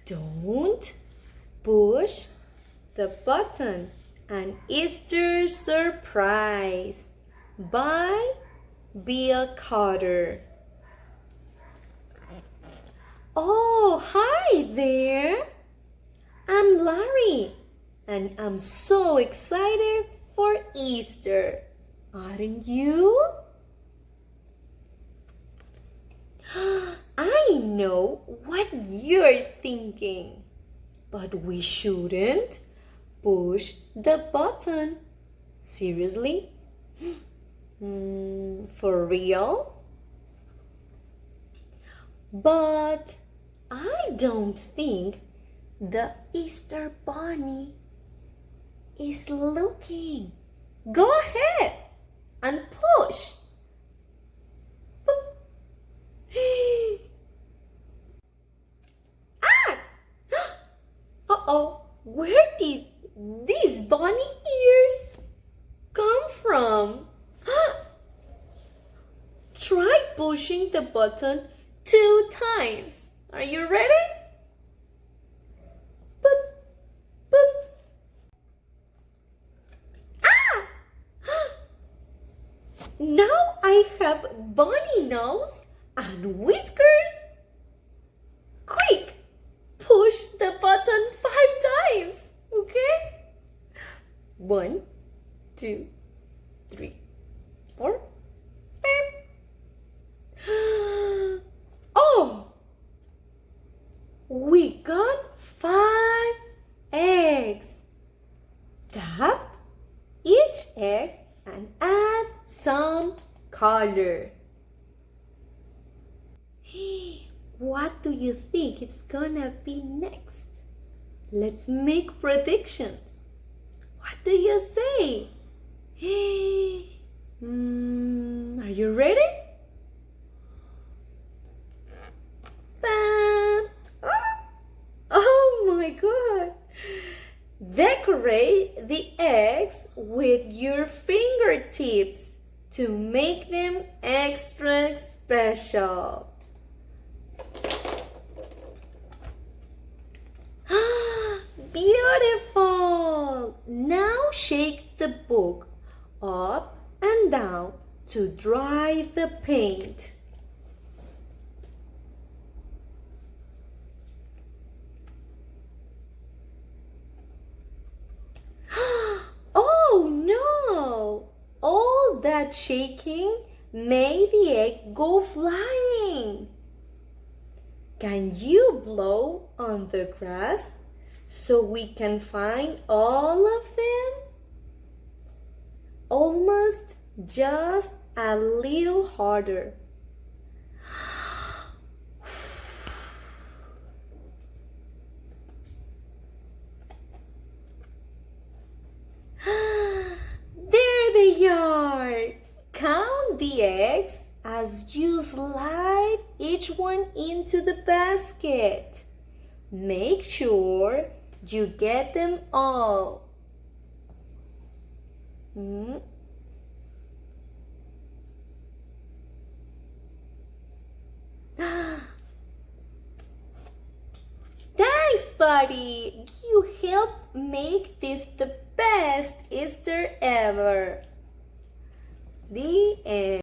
Don't push the button. An Easter surprise by Bill Cotter. Oh, hi there. I'm Larry, and I'm so excited for Easter. Aren't you? I know what you're thinking, but we shouldn't push the button. Seriously? For real? But I don't think the Easter Bunny is looking. Go ahead and push. Ah! Uh-oh, where did these bunny ears come from? Try pushing the button 2 times. Are you ready? Boop, boop. Ah! Now I have bunny nose and whiskers. Quick, push the button 5 times, okay? 1, 2, 3, 4. Oh, we got 5 eggs. Tap each egg and add some color. What do you think it's gonna be next? Let's make predictions. What do you say? Are you ready? Oh my God! Decorate the eggs with your fingertips to make them extra special. Beautiful! Now shake the book up and down to dry the paint. Oh no! All that shaking made the egg go flying. Can you blow on the grass so we can find all of them? Almost just a little harder. There they are! Count the eggs as you slide each one into the basket. Make sure you get them all. Thanks, buddy! You helped make this the best Easter ever. The end.